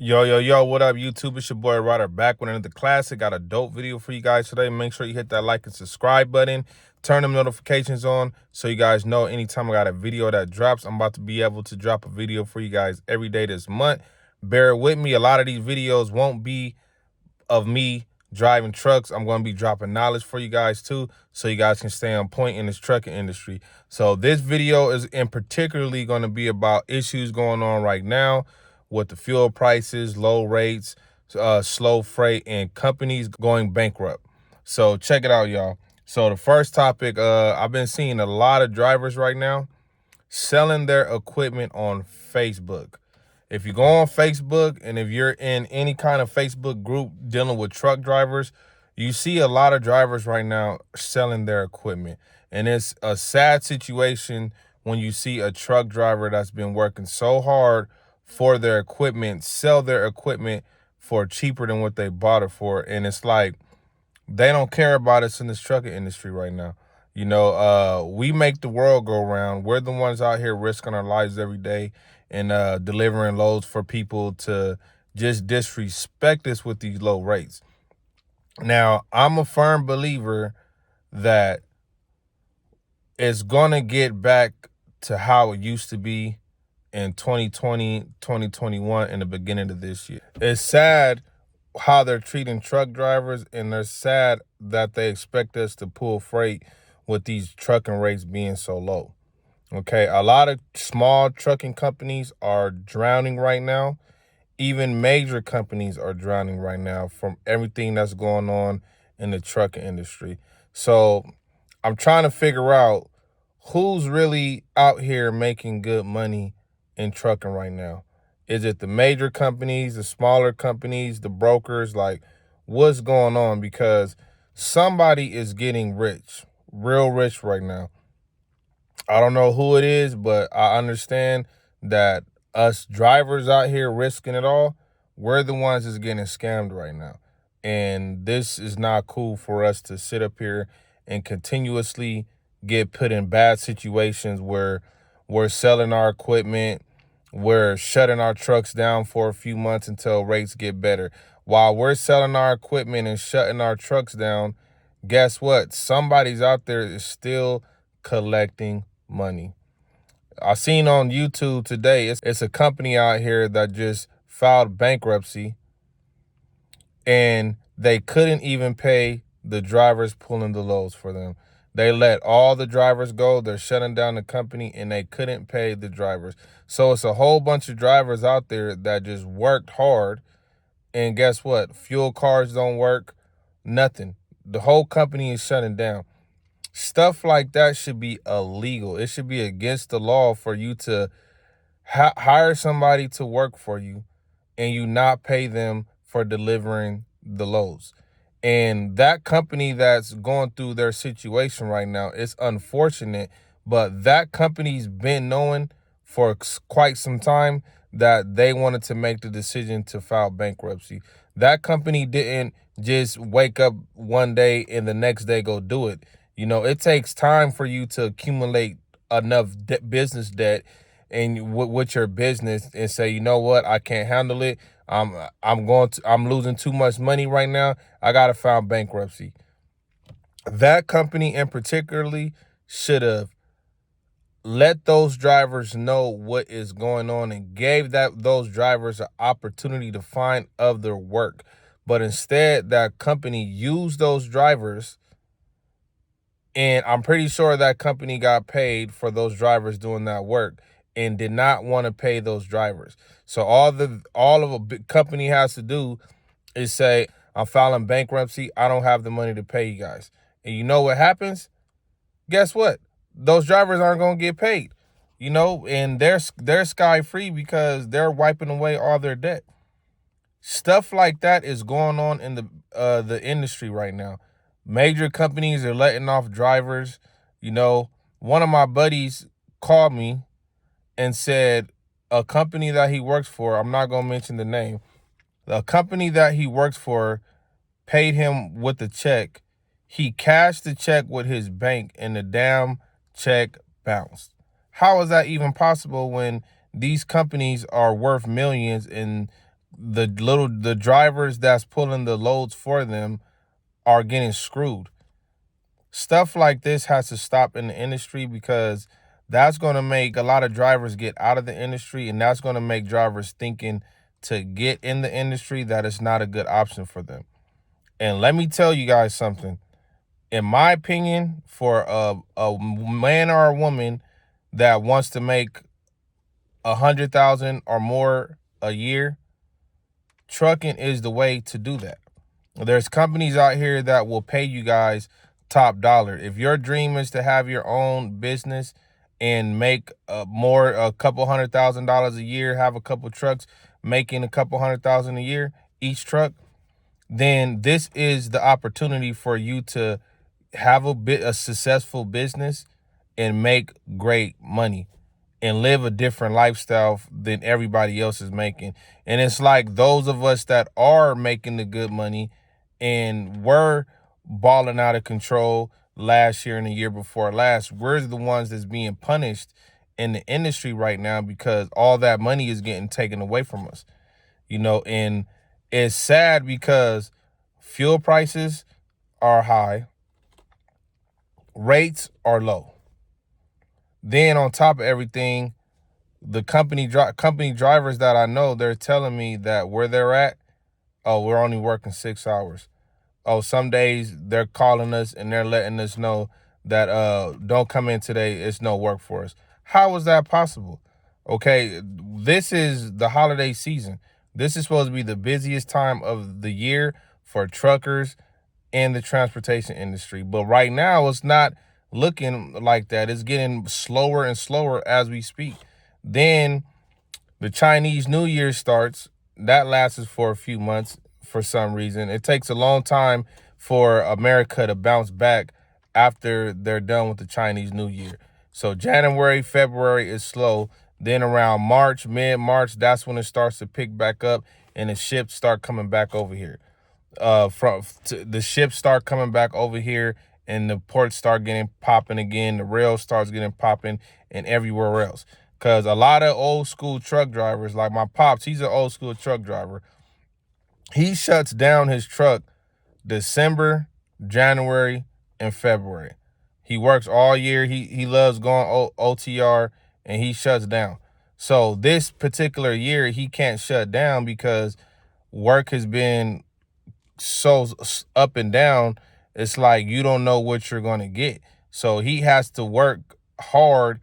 Yo, what up, YouTube? It's your boy Ryder back with another classic. Got a dope video for you guys today. Make sure you hit that like and subscribe button. Turn them notifications on so you guys know anytime I got a video that drops, I'm about to be able to drop a video for you guys every day this month. Bear with me. A lot of these videos won't be of me driving trucks. I'm going to be dropping knowledge for you guys too, so you guys can stay on point in this trucking industry. So this video is in particularly going to be about issues going on right now with the fuel prices, low rates, slow freight, and companies going bankrupt. So check it out, y'all. So the first topic, I've been seeing a lot of drivers right now selling their equipment on Facebook. If you go on Facebook and if you're in any kind of Facebook group dealing with truck drivers, you see a lot of drivers right now selling their equipment. And it's a sad situation when you see a truck driver that's been working so hard for their equipment sell their equipment for cheaper than what they bought it for. And it's like they don't care about us in this trucking industry right now. You know, we make the world go round. We're the ones out here risking our lives every day and delivering loads for people to just disrespect us with these low rates. Now, I'm a firm believer that it's going to get back to how it used to be in 2020, 2021, in the beginning of this year. It's sad how they're treating truck drivers, and they're sad that they expect us to pull freight with these trucking rates being so low. Okay, a lot of small trucking companies are drowning right now. Even major companies are drowning right now from everything that's going on in the trucking industry. So I'm trying to figure out who's really out here making good money in trucking right now. Is it the major companies, the smaller companies, the brokers? Like, what's going on? Because somebody is getting rich, real rich right now. I don't know who it is, but I understand that us drivers out here risking it all, we're the ones that's getting scammed right now. And this is not cool for us to sit up here and continuously get put in bad situations where we're selling our equipment, we're shutting our trucks down for a few months until rates get better. While we're selling our equipment and shutting our trucks down, guess what? Somebody's out there is still collecting money. I seen on YouTube today, it's a company out here that just filed bankruptcy, and they couldn't even pay the drivers pulling the loads for them. They let all the drivers go. They're shutting down the company, and they couldn't pay the drivers. So it's a whole bunch of drivers out there that just worked hard, and guess what? Fuel cards don't work, nothing. The whole company is shutting down. Stuff like that should be illegal. It should be against the law for you to hire somebody to work for you and you not pay them for delivering the loads. And that company that's going through their situation right now, it's unfortunate, but that company's been knowing for quite some time that they wanted to make the decision to file bankruptcy. That company didn't just wake up one day and the next day go do it. You know, it takes time for you to accumulate enough business debt and with your business and say, you know what, I can't handle it. I'm losing too much money right now. I gotta file bankruptcy. That company in particularly should have let those drivers know what is going on and gave those drivers an opportunity to find other work. But instead, that company used those drivers, and I'm pretty sure that company got paid for those drivers doing that work and did not want to pay those drivers. So all of a big company has to do is say, I'm filing bankruptcy. I don't have the money to pay you guys. And you know what happens? Guess what? Those drivers aren't going to get paid, you know, and they're sky free because they're wiping away all their debt. Stuff like that is going on in the industry right now. Major companies are letting off drivers. You know, one of my buddies called me and said a company that he works for, I'm not going to mention the name, the company that he works for paid him with a check. He cashed the check with his bank and the damn check bounced. How is that even possible when these companies are worth millions and the drivers that's pulling the loads for them are getting screwed. Stuff like this has to stop in the industry, because that's going to make a lot of drivers get out of the industry, and that's going to make drivers thinking to get in the industry that it's not a good option for them. And let me tell you guys something. In my opinion, for a man or a woman that wants to make 100,000 or more a year, trucking is the way to do that. There's companies out here that will pay you guys top dollar. If your dream is to have your own business and make a couple $100,000 a year, have a couple trucks making a couple 100,000 a year each truck, then this is the opportunity for you to have a successful business and make great money and live a different lifestyle than everybody else is making. And it's like those of us that are making the good money and were balling out of control last year and the year before last, we're the ones that's being punished in the industry right now, because all that money is getting taken away from us. And it's sad because fuel prices are high, rates are low. Then on top of everything, the company drivers that I know, they're telling me that where they're at, oh, we're only working 6 hours. Oh, some days they're calling us and they're letting us know that don't come in today, it's no work for us. How is that possible? Okay, this is the holiday season. This is supposed to be the busiest time of the year for truckers in the transportation industry. But right now, it's not looking like that. It's getting slower and slower as we speak. Then the Chinese New Year starts. That lasts for a few months for some reason. It takes a long time for America to bounce back after they're done with the Chinese New Year. So January, February is slow. Then around March, mid-March, that's when it starts to pick back up and the ships start coming back over here. The ships start coming back over here and the ports start getting popping again. The rail starts getting popping and everywhere else. Because a lot of old school truck drivers, like my pops, he's an old school truck driver. He shuts down his truck December, January, and February. He works all year. He loves going OTR, and he shuts down. So this particular year, he can't shut down because work has been so up and down. It's like you don't know what you're going to get. So he has to work hard,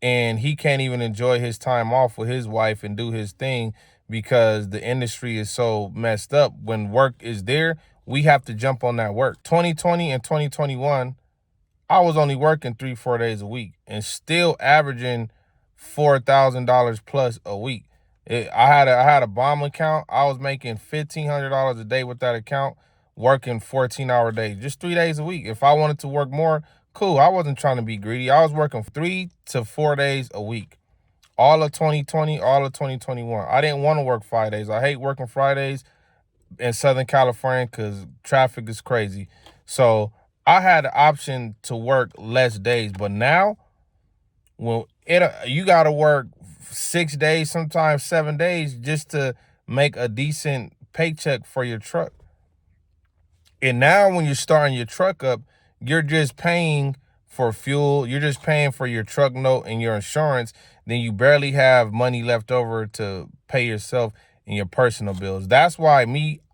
and he can't even enjoy his time off with his wife and do his thing because the industry is so messed up. When work is there, we have to jump on that work. 2020 and 2021, I was only working 3-4 days a week and still averaging $4,000 plus a week. I had a bomb account. I was making $1,500 a day with that account, working 14-hour days, just 3 days a week. If I wanted to work more, cool. I wasn't trying to be greedy. I was working 3 to 4 days a week. All of 2020, all of 2021. I didn't want to work 5 days. I hate working Fridays in Southern California because traffic is crazy. So I had the option to work less days. But now, you got to work 6 days, sometimes 7 days, just to make a decent paycheck for your truck. And now when you're starting your truck up, you're just paying for fuel. You're just paying for your truck note and your insurance. Then you barely have money left over to pay yourself and your personal bills. That's why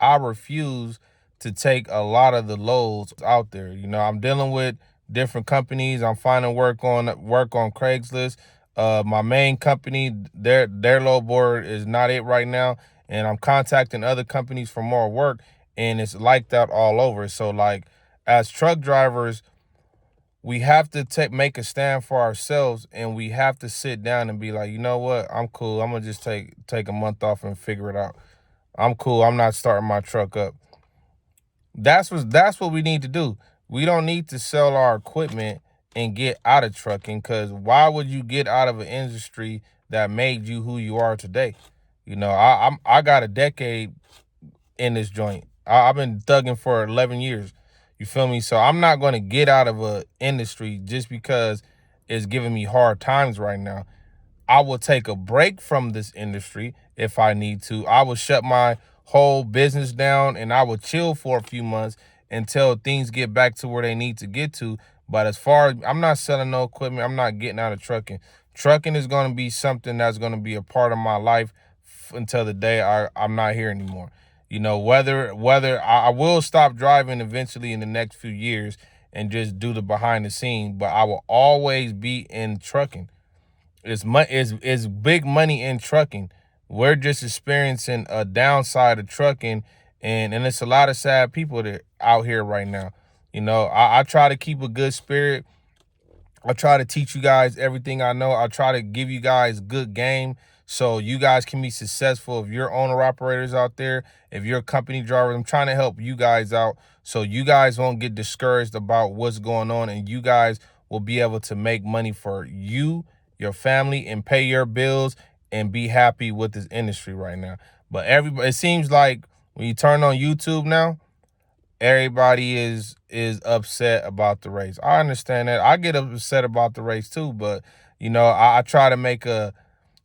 I refuse to take a lot of the loads out there. I'm dealing with different companies. I'm finding work on Craigslist. My main company, their load board is not it right now. And I'm contacting other companies for more work. And it's like that all over. So like as truck drivers, we have to make a stand for ourselves, and we have to sit down and be like, you know what? I'm cool. I'm gonna just take a month off and figure it out. I'm cool. I'm not starting my truck up. That's what we need to do. We don't need to sell our equipment and get out of trucking, because why would you get out of an industry that made you who you are today? I got a decade in this joint. I've been thugging for 11 years. You feel me? So I'm not going to get out of a industry just because it's giving me hard times right now. I will take a break from this industry if I need to. I will shut my whole business down and I will chill for a few months until things get back to where they need to get to. But as far as I'm not selling no equipment, I'm not getting out of trucking. Trucking is going to be something that's going to be a part of my life until the day I'm not here anymore. You know, whether I will stop driving eventually in the next few years and just do the behind the scenes, but I will always be in trucking. It's big money in trucking. We're just experiencing a downside of trucking, and it's a lot of sad people that out here right now. You know, I try to keep a good spirit. I try to teach you guys everything I know. I try to give you guys good game so you guys can be successful. If you're owner operators out there, if you're a company driver, I'm trying to help you guys out so you guys won't get discouraged about what's going on, and you guys will be able to make money for you, your family, and pay your bills and be happy with this industry right now. But everybody, it seems like when you turn on YouTube now, everybody is upset about the race. I understand that. I get upset about the race too, but you know, I try to make a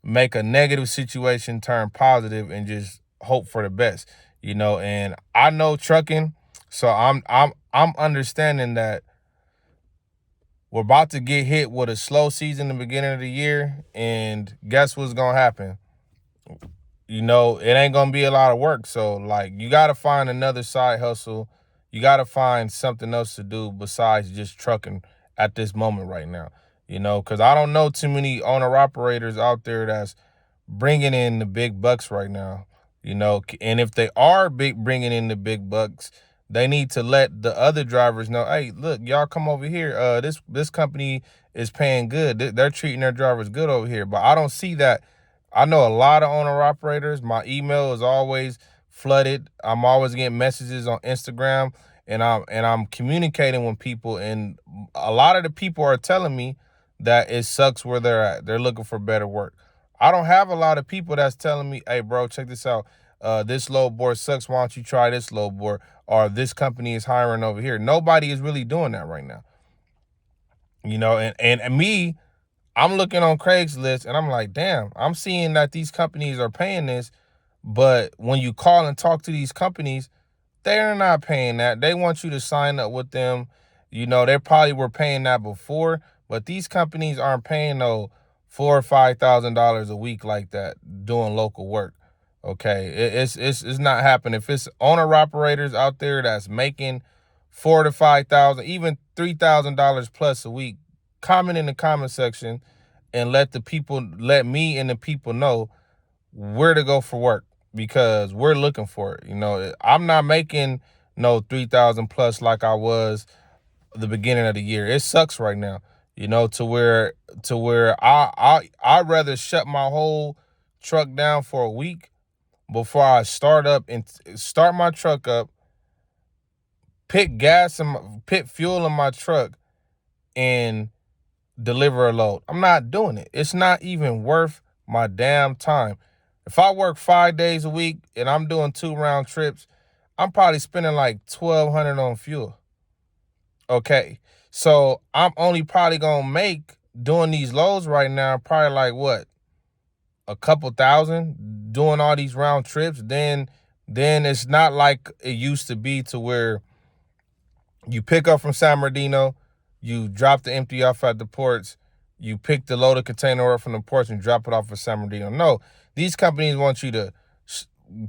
negative situation turn positive and just hope for the best. You know, and I know trucking, so I'm understanding that we're about to get hit with a slow season in the beginning of the year, and guess what's gonna happen? You know, it ain't gonna be a lot of work. So like, you gotta find another side hustle. You gotta find something else to do besides just trucking at this moment right now. You know, because I don't know too many owner operators out there that's bringing in the big bucks right now. You know, and if they are bringing in the big bucks, they need to let the other drivers know, hey, look, y'all come over here. This company is paying good. They're treating their drivers good over here. But I don't see that. I know a lot of owner operators. My email is always flooded. I'm always getting messages on Instagram, and I'm communicating with people, and a lot of the people are telling me that it sucks where they're at. They're looking for better work. I don't have a lot of people that's telling me, hey, bro, check this out. This load board sucks. Why don't you try this load board? Or this company is hiring over here. Nobody is really doing that right now. You know, and me, I'm looking on Craigslist and I'm like, damn, I'm seeing that these companies are paying this. But when you call and talk to these companies, they're not paying that. They want you to sign up with them. You know, they probably were paying that before, but these companies aren't paying no $4,000 or $5,000 a week like that doing local work. Okay, it's not happening. If it's owner operators out there that's making 4 to 5 thousand, even $3,000 plus a week, comment in the comment section and let me and the people know where to go for work, because we're looking for it. You know, I'm not making no 3,000 plus like I was the beginning of the year. It sucks right now, you know, to where I'd rather shut my whole truck down for a week before I start my truck up, put fuel in my truck, and deliver a load. I'm not doing it. It's not even worth my damn time. If I work 5 days a week and I'm doing 2 round trips, I'm probably spending like $1,200 on fuel. Okay. So I'm only probably gonna make doing these loads right now, probably like what? A couple thousand doing all these round trips. Then it's not like it used to be to where you pick up from San Bernardino, you drop the empty off at the ports, you pick the loaded container up from the ports and drop it off at San Bernardino. No, these companies want you to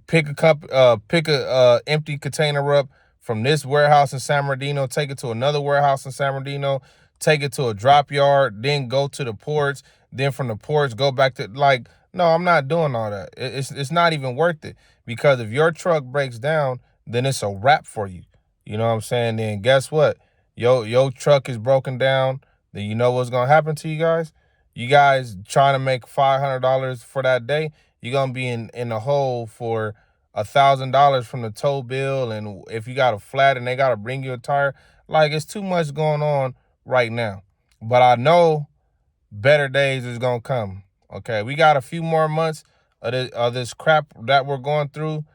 pick a empty container up from this warehouse in San Bernardino, take it to another warehouse in San Bernardino, take it to a drop yard, then go to the ports, then from the ports go back to, like, no, I'm not doing all that. It's not even worth it, because if your truck breaks down, then it's a wrap for you. You know what I'm saying? Then guess what? Your truck is broken down. Then you know what's gonna happen to you guys? You guys trying to make $500 for that day, you're gonna be in the hole for $1,000 from the tow bill. And if you got a flat and they gotta bring you a tire, like, it's too much going on right now. But I know better days is gonna come. Okay, we got a few more months of this crap that we're going through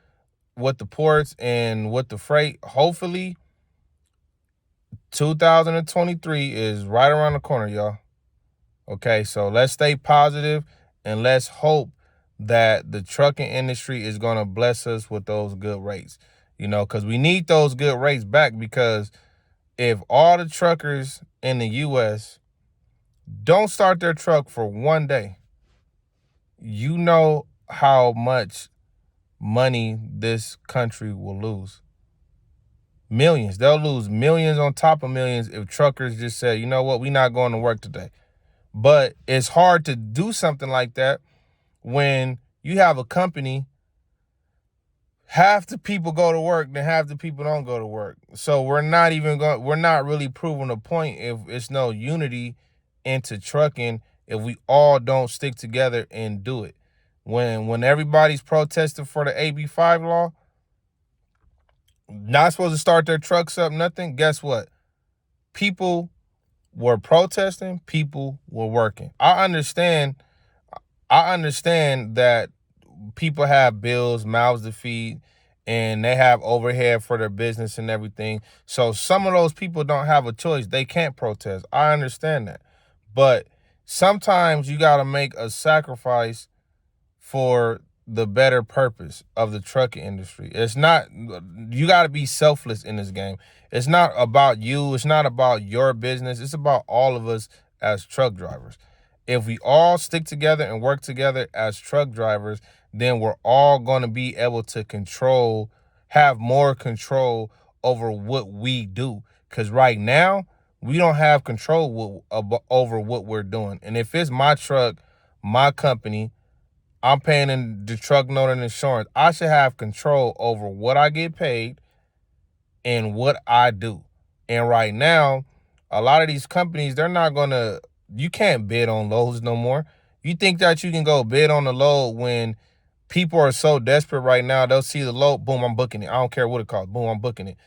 with the ports and with the freight. Hopefully 2023 is right around the corner, y'all. Okay, so let's stay positive And let's hope that the trucking industry is going to bless us with those good rates, because we need those good rates back, because if all the truckers in the U.S. don't start their truck for one day, you know how much money this country will lose. Millions. They'll lose millions on top of millions if truckers just say, you know what, we're not going to work today. But it's hard to do something like that when you have a company, half the people go to work, then half the people don't go to work. So we're not really proving a point if it's no unity into trucking, if we all don't stick together and do it. When everybody's protesting for the AB5 law, not supposed to start their trucks up, nothing, guess what? People were protesting, people were working. I understand that people have bills, mouths to feed, and they have overhead for their business and everything. So some of those people don't have a choice. They can't protest. I understand that. But sometimes you got to make a sacrifice for the better purpose of the trucking industry. You got to be selfless in this game. It's not about you. It's not about your business. It's about all of us as truck drivers. If we all stick together and work together as truck drivers, then we're all going to be able to have more control over what we do. Because right now, we don't have control over what we're doing. And if it's my truck, my company, I'm paying in the truck note and insurance, I should have control over what I get paid and what I do. And right now, a lot of these companies, you can't bid on loads no more. You think that you can go bid on the load when people are so desperate right now, they'll see the load, boom, I'm booking it. I don't care what it costs, boom, I'm booking it.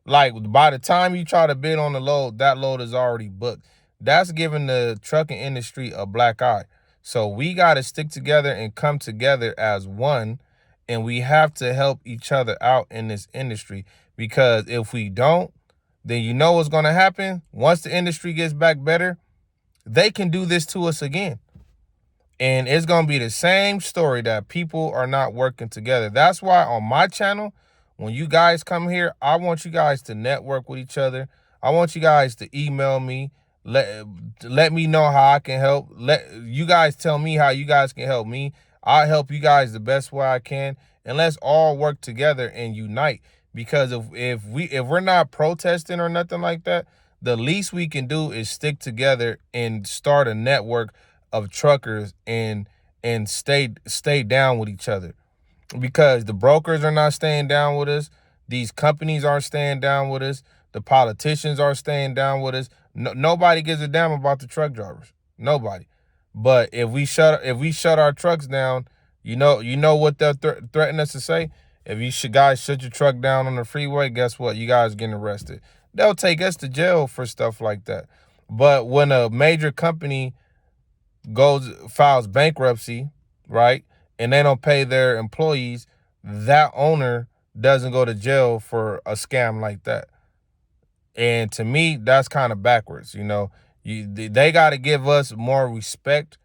Like, by the time you try to bid on the load, that load is already booked. That's giving the trucking industry a black eye. So we got to stick together and come together as one, and we have to help each other out in this industry, because if we don't, then you know what's going to happen. Once the industry gets back better, they can do this to us again. And it's going to be the same story, that people are not working together. That's why on my channel, when you guys come here, I want you guys to network with each other. I want you guys to email me. Let me know how I can help. Let you guys tell me how you guys can help me. I'll help you guys the best way I can. And let's all work together and unite. Because if we're not protesting or nothing like that, the least we can do is stick together and start a network of truckers and stay down with each other. Because the brokers are not staying down with us. These companies aren't staying down with us. The politicians aren't staying down with us. Nobody gives a damn about the truck drivers. Nobody. But if we shut our trucks down, you know what they'll threaten us to say? If you guys shut your truck down on the freeway, guess what? You guys getting arrested. They'll take us to jail for stuff like that. But when a major company files bankruptcy, right, and they don't pay their employees, that owner doesn't go to jail for a scam like that. And to me, that's kind of backwards. They got to give us more respect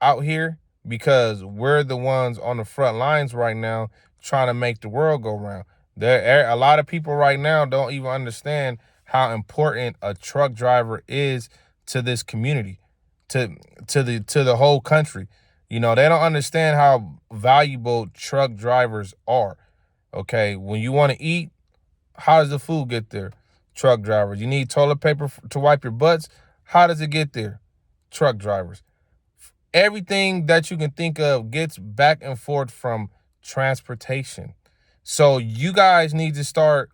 out here, because we're the ones on the front lines right now trying to make the world go round. A lot of people right now don't even understand how important a truck driver is to this community, to the whole country. They don't understand how valuable truck drivers are. Okay, when you want to eat, how does the food get there? Truck drivers. You need toilet paper to wipe your butts. How does it get there? Truck drivers. Everything that you can think of gets back and forth from transportation. So you guys need to start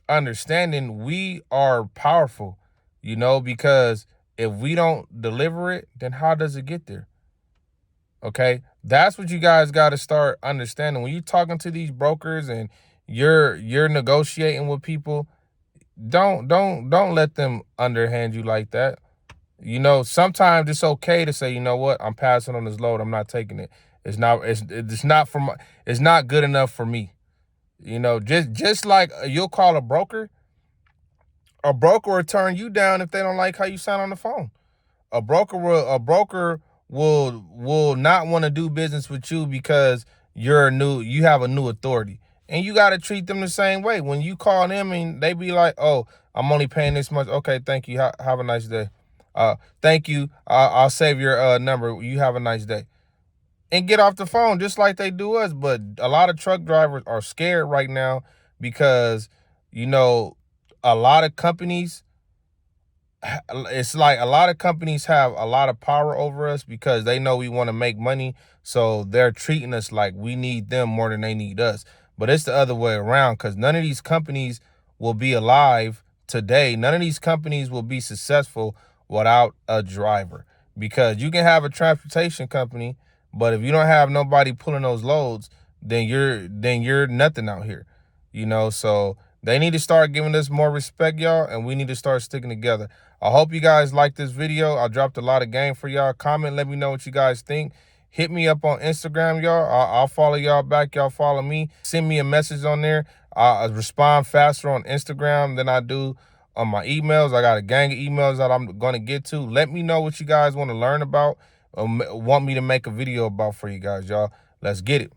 understanding we are powerful, because if we don't deliver it, then how does it get there? Okay, that's what you guys got to start understanding. When you're talking to these brokers and you're negotiating with people, don't let them underhand you like that. Sometimes it's okay to say, you know what, I'm passing on this load. I'm not taking it. It's not good enough for me. Just like you'll call a broker will turn you down if they don't like how you sound on the phone. A broker will not want to do business with you because you have a new authority. And you got to treat them the same way. When you call them and they be like, "Oh, I'm only paying this much." Okay, thank you. Have a nice day. Thank you. I'll save your number. You have a nice day. And get off the phone just like they do us. But a lot of truck drivers are scared right now because, you know, a lot of companies, it's like a lot of companies have a lot of power over us because they know we want to make money. So they're treating us like we need them more than they need us. But it's the other way around, because none of these companies will be alive today. None of these companies will be successful without a driver, because you can have a transportation company, but if you don't have nobody pulling those loads, then you're nothing out here, you know. So they need to start giving us more respect, y'all, and we need to start sticking together. I hope you guys like this video. I dropped a lot of game for y'all. Comment, let me know what you guys think. Hit me up on Instagram, y'all. I'll follow y'all back. Y'all follow me. Send me a message on there. I respond faster on Instagram than I do on my emails. I got a gang of emails that I'm going to get to. Let me know what you guys want to learn about, want me to make a video about for you guys, y'all. Let's get it.